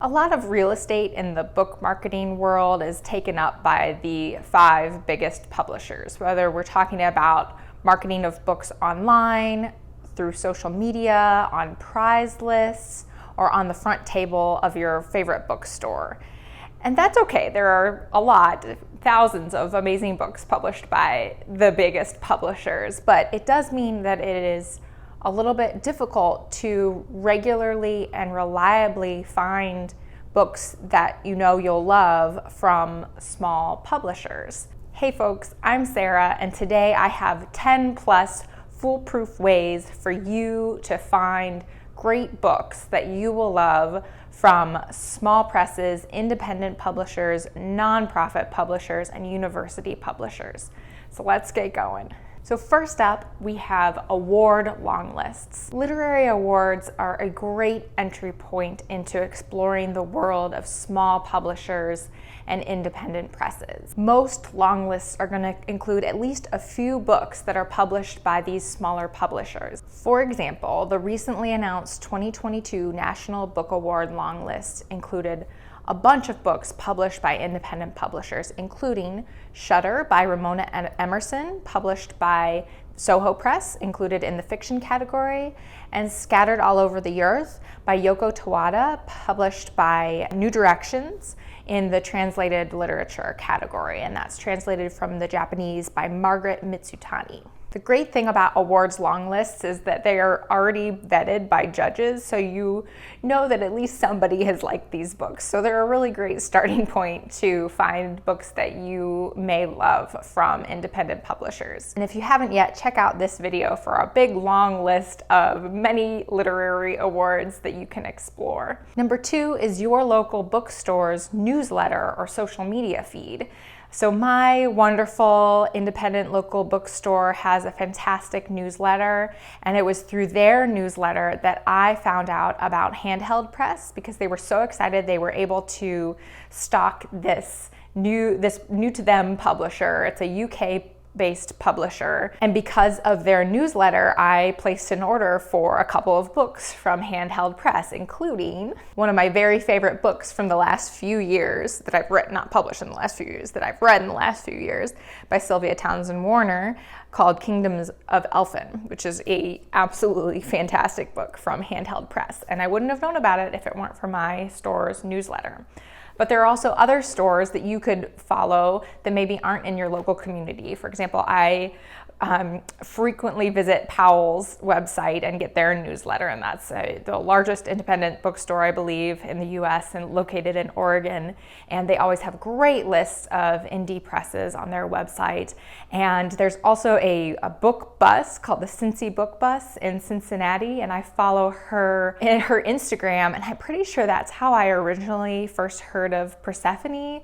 A lot of real estate in the book marketing world is taken up by the 5 biggest publishers, whether we're talking about marketing of books online, through social media, on prize lists, or on the front table of your favorite bookstore. And that's okay. There are thousands of amazing books published by the biggest publishers, but it does mean that it is a little bit difficult to regularly and reliably find books that you know you'll love from small publishers. Hey folks, I'm Sarah, and today I have 10 plus foolproof ways for you to find great books that you will love from small presses, independent publishers, nonprofit publishers, and university publishers. So let's get going. So first up, we have award long lists. Literary awards are a great entry point into exploring the world of small publishers and independent presses. Most long lists are going to include at least a few books that are published by these smaller publishers. For example, the recently announced 2022 National Book Award long list included a bunch of books published by independent publishers, including Shudder by Ramona Emerson, published by Soho Press, included in the fiction category, and Scattered All Over the Earth by Yoko Tawada, published by New Directions in the translated literature category, and that's translated from the Japanese by Margaret Mitsutani. The great thing about awards long lists is that they are already vetted by judges, so you know that at least somebody has liked these books. So they're a really great starting point to find books that you may love from independent publishers. And if you haven't yet, check out this video for a big long list of many literary awards that you can explore. Number 2 is your local bookstore's newsletter or social media feed. So my wonderful independent local bookstore has a fantastic newsletter, and it was through their newsletter that I found out about Handheld Press because they were so excited they were able to stock this new to them publisher. It's a UK based publisher, and because of their newsletter I placed an order for a couple of books from Handheld Press, including one of my very favorite books from the last few years that I've read, not published in the last few years, that I've read in the last few years, by Sylvia Townsend Warner, called Kingdoms of Elfin, which is a absolutely fantastic book from Handheld Press, and I wouldn't have known about it if it weren't for my store's newsletter. But there are also other stores that you could follow that maybe aren't in your local community. For example, I frequently visit Powell's website and get their newsletter, and that's the largest independent bookstore, I believe, in the US and located in Oregon. And they always have great lists of indie presses on their website. And there's also a book bus called the Cincy Book Bus in Cincinnati, and I follow her in her Instagram, and I'm pretty sure that's how I originally first heard of Persephone.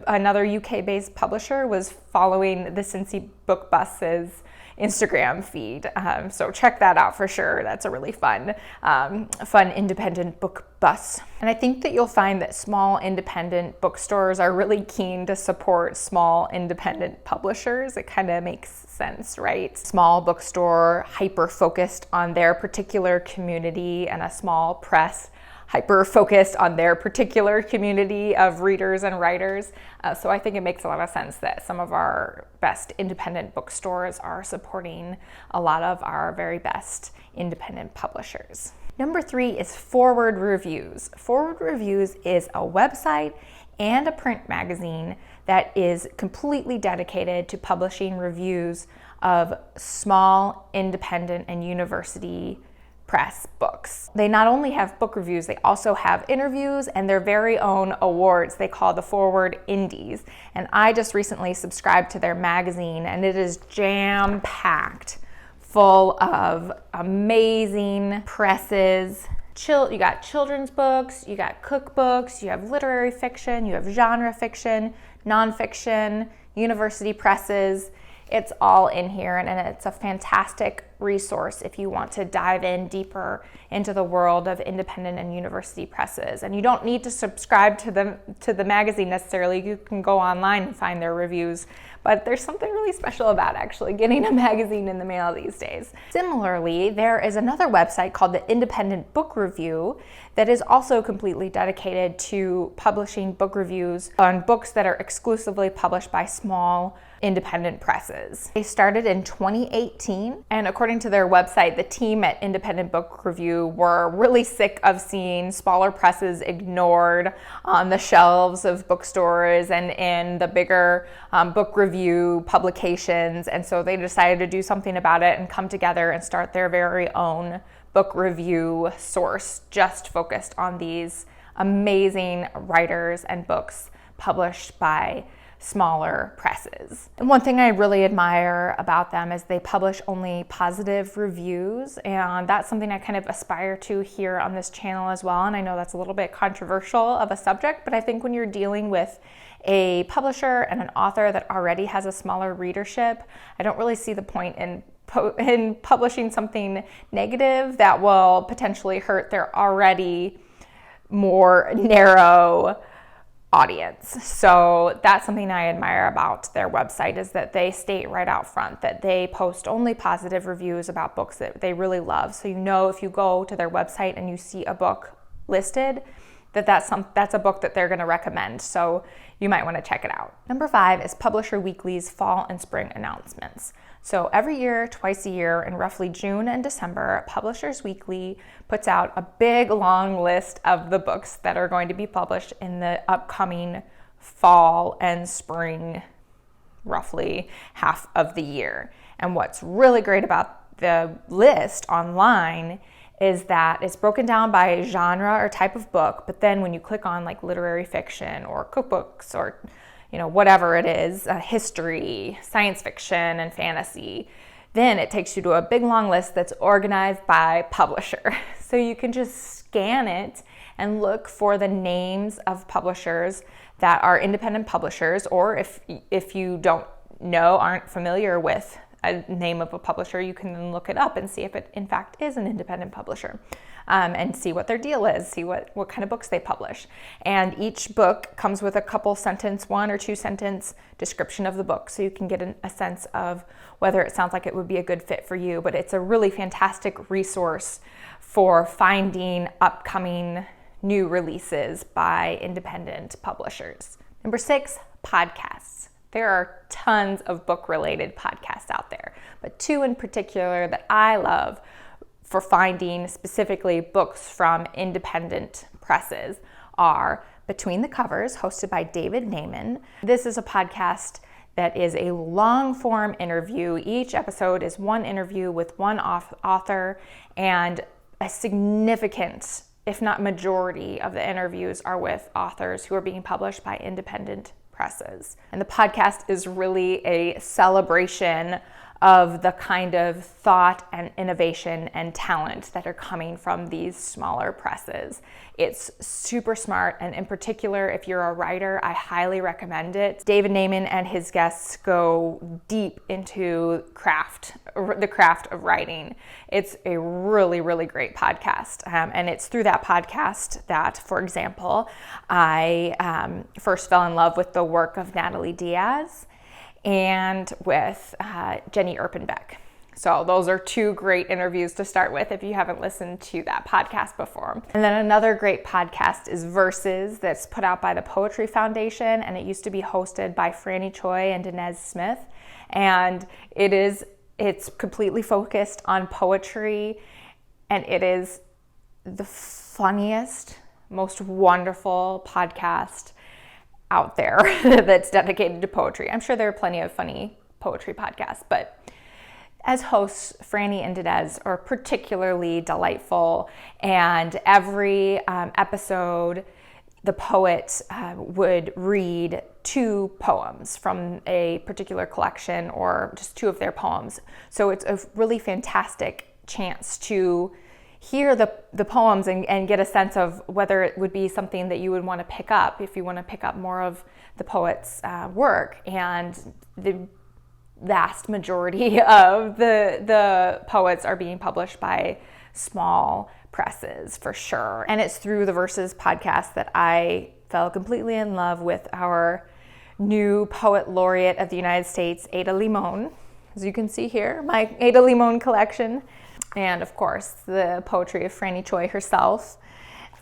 Another UK-based publisher was following the Cincy Book Bus's Instagram feed, so check that out for sure. That's a really fun independent book bus. And I think that you'll find that small independent bookstores are really keen to support small independent publishers. It kind of makes sense, right? Small bookstore hyper-focused on their particular community, and a small press hyper-focused on their particular community of readers and writers. So I think it makes a lot of sense that some of our best independent bookstores are supporting a lot of our very best independent publishers. Number 3 is Forward Reviews. Forward Reviews is a website and a print magazine that is completely dedicated to publishing reviews of small, independent, and university press books. They not only have book reviews, they also have interviews and their very own awards they call the Forward Indies. And I just recently subscribed to their magazine, and it is jam-packed full of amazing presses. You got children's books, you got cookbooks, you have literary fiction, you have genre fiction, nonfiction, university presses. It's all in here, and it's a fantastic resource if you want to dive in deeper into the world of independent and university presses. And you don't need to subscribe to the magazine necessarily. You can go online and find their reviews. But there's something really special about actually getting a magazine in the mail these days. Similarly, there is another website called the Independent Book Review that is also completely dedicated to publishing book reviews on books that are exclusively published by small independent presses. They started in 2018, and according to their website, the team at Independent Book Review were really sick of seeing smaller presses ignored on the shelves of bookstores and in the bigger book review publications, and so they decided to do something about it and come together and start their very own book review source just focused on these amazing writers and books published by smaller presses. And one thing I really admire about them is they publish only positive reviews, and that's something I kind of aspire to here on this channel as well. And I know that's a little bit controversial of a subject, but I think when you're dealing with a publisher and an author that already has a smaller readership, I don't really see the point in publishing something negative that will potentially hurt their already more narrow audience. So that's something I admire about their website, is that they state right out front that they post only positive reviews about books that they really love. So you know, if you go to their website and you see a book listed, that's a book that they're going to recommend. So you might want to check it out. Number 5 is Publisher Weekly's fall and spring announcements. So every year, twice a year, in roughly June and December, Publishers Weekly puts out a big long list of the books that are going to be published in the upcoming fall and spring, roughly half of the year. And what's really great about the list online is that it's broken down by genre or type of book, but then when you click on like literary fiction or cookbooks or whatever it is, history, science fiction, and fantasy, then it takes you to a big long list that's organized by publisher. So you can just scan it and look for the names of publishers that are independent publishers, or if you aren't familiar with a name of a publisher, you can then look it up and see if it in fact is an independent publisher, and see what their deal is, see what kind of books they publish. And each book comes with a couple sentence, 1 or 2 sentence description of the book, so you can get a sense of whether it sounds like it would be a good fit for you. But it's a really fantastic resource for finding upcoming new releases by independent publishers. Number 6, podcasts. There are tons of book-related podcasts out there, but 2 in particular that I love for finding specifically books from independent presses are Between the Covers, hosted by David Naiman. This is a podcast that is a long-form interview. Each episode is one interview with one author, and a significant, if not majority, of the interviews are with authors who are being published by independent presses. And the podcast is really a celebration of the kind of thought and innovation and talent that are coming from these smaller presses. It's super smart, and in particular, if you're a writer, I highly recommend it. David Naiman and his guests go deep into the craft of writing. It's a really, really great podcast, and it's through that podcast that, for example, I first fell in love with the work of Natalie Diaz and with Jenny Erpenbeck. So those are 2 great interviews to start with if you haven't listened to that podcast before. And then another great podcast is Verses, that's put out by the Poetry Foundation, and it used to be hosted by Franny Choi and Dinez Smith. And it's completely focused on poetry, and it is the funniest, most wonderful podcast out there that's dedicated to poetry. I'm sure there are plenty of funny poetry podcasts, but as hosts, Franny and Dinez are particularly delightful, and every episode, the poet would read 2 poems from a particular collection, or just 2 of their poems. So it's a really fantastic chance to hear the poems and get a sense of whether it would be something that you would want to pick up if you want to pick up more of the poet's work. And vast majority of the poets are being published by small presses for sure. And it's through the Verses podcast that I fell completely in love with our new poet laureate of the United States, Ada Limon. As you can see here, my Ada Limon collection. And of course, the poetry of Franny Choi herself.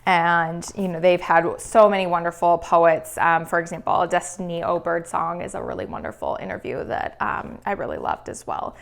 And, they've had so many wonderful poets. For example, Destiny O Birdsong is a really wonderful interview that I really loved as well.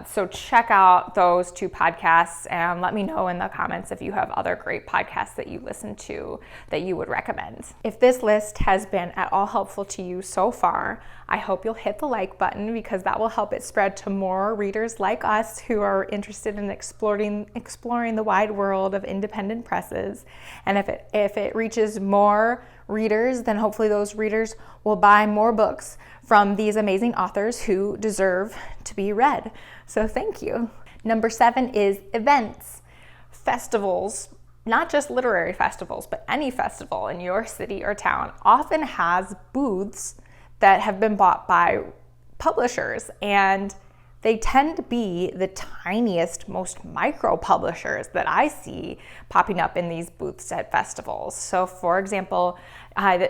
So check out those two podcasts and let me know in the comments if you have other great podcasts that you listen to that you would recommend. If this list has been at all helpful to you so far, I hope you'll hit the like button because that will help it spread to more readers like us who are interested in exploring the wide world of independent presses. And if it reaches more readers, then hopefully those readers will buy more books from these amazing authors who deserve to be read. So thank you. Number 7 is events. Festivals, not just literary festivals, but any festival in your city or town often has booths that have been bought by publishers, and they tend to be the tiniest, most micro publishers that I see popping up in these booths at festivals. So for example,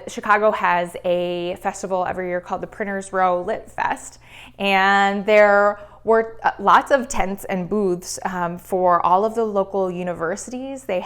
Chicago has a festival every year called the Printers Row Lit Fest, and there were lots of tents and booths for all of the local universities. They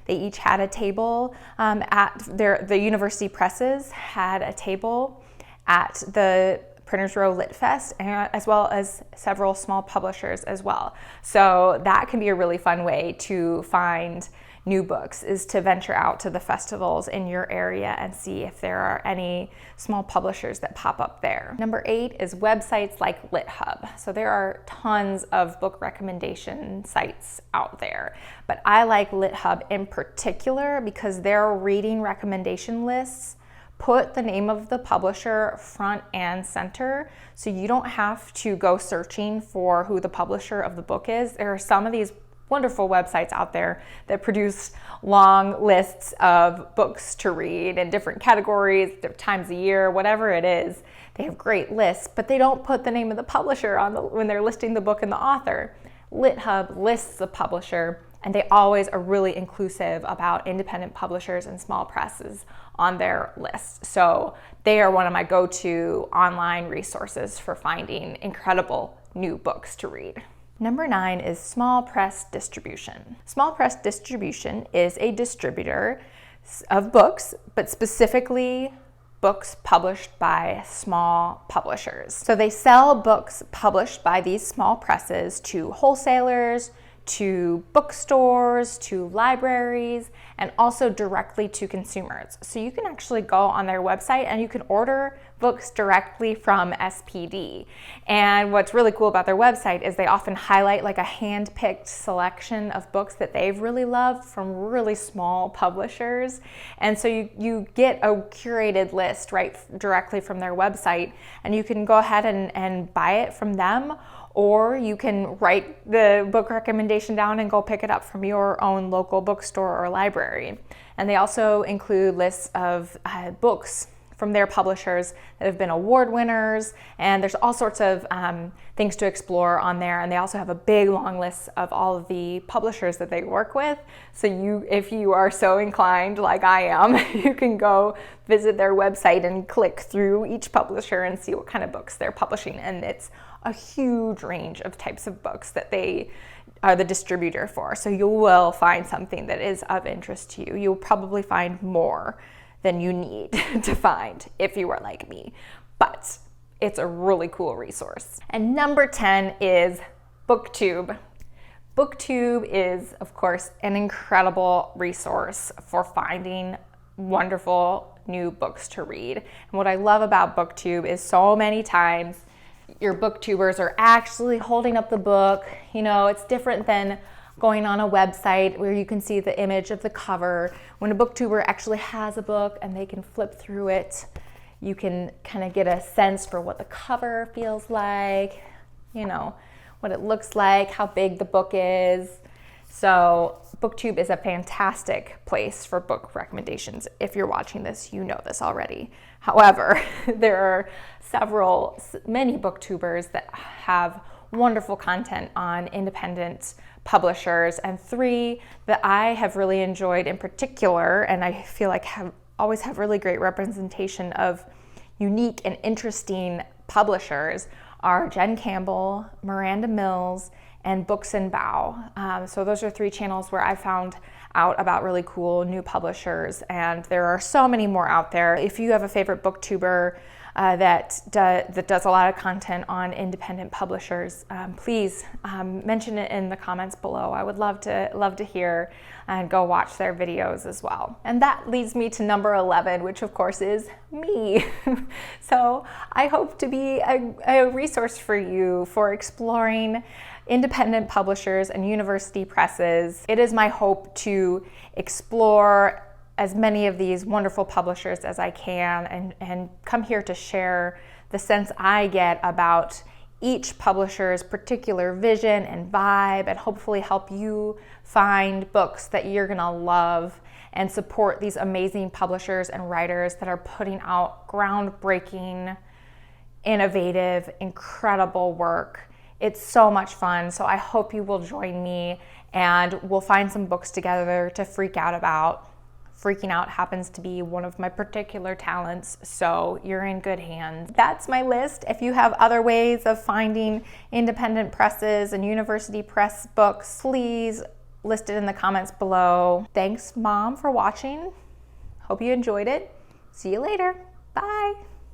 each had a table the university presses had a table at the Printers Row Lit Fest, as well as several small publishers as well. So that can be a really fun way to find new books, is to venture out to the festivals in your area and see if there are any small publishers that pop up there. Number 8 is websites like LitHub. So there are tons of book recommendation sites out there, but I like LitHub in particular because their reading recommendation lists put the name of the publisher front and center, so you don't have to go searching for who the publisher of the book is. There are some of these wonderful websites out there that produce long lists of books to read in different categories, times a year, whatever it is. They have great lists, but they don't put the name of the publisher when they're listing the book and the author. LitHub lists the publisher, and they always are really inclusive about independent publishers and small presses on their list. So they are one of my go-to online resources for finding incredible new books to read. Number 9 is small press distribution. Small press distribution is a distributor of books, but specifically books published by small publishers. So they sell books published by these small presses to wholesalers, to bookstores, to libraries, and also directly to consumers. So you can actually go on their website and you can order books directly from SPD. And what's really cool about their website is they often highlight like a hand-picked selection of books that they've really loved from really small publishers. And so you get a curated list right directly from their website, and you can go ahead and buy it from them, or you can write the book recommendation down and go pick it up from your own local bookstore or library. And they also include lists of books from their publishers that have been award winners, and there's all sorts of things to explore on there. And they also have a big long list of all of the publishers that they work with. So if you are so inclined like I am, you can go visit their website and click through each publisher and see what kind of books they're publishing. And it's a huge range of types of books that they are the distributor for. So you will find something that is of interest to you. You'll probably find more than you need to find if you are like me, but it's a really cool resource. And number 10 is BookTube. BookTube is, of course, an incredible resource for finding wonderful new books to read. And what I love about BookTube is so many times your booktubers are actually holding up the book. You know, it's different than going on a website where you can see the image of the cover. When a booktuber actually has a book and they can flip through it, you can kind of get a sense for what the cover feels like, you know, what it looks like, how big the book is. So BookTube is a fantastic place for book recommendations. If you're watching this, you know this already. However, there are many booktubers that have wonderful content on independent publishers, and 3 that I have really enjoyed in particular, and I feel like always have really great representation of unique and interesting publishers, are Jen Campbell, Miranda Mills, and Books and Bow. So those are 3 channels where I found out about really cool new publishers, and there are so many more out there. If you have a favorite booktuber that does a lot of content on independent publishers, please mention it in the comments below. I would love to hear and go watch their videos as well. And that leads me to number 11, which of course is me. So I hope to be a resource for you for exploring independent publishers and university presses. It is my hope to explore as many of these wonderful publishers as I can, and come here to share the sense I get about each publisher's particular vision and vibe, and hopefully help you find books that you're gonna love and support these amazing publishers and writers that are putting out groundbreaking, innovative, incredible work. It's so much fun, so I hope you will join me and we'll find some books together to freak out about. Freaking out happens to be one of my particular talents, so you're in good hands. That's my list. If you have other ways of finding independent presses and university press books, please list it in the comments below. Thanks, Mom, for watching. Hope you enjoyed it. See you later. Bye.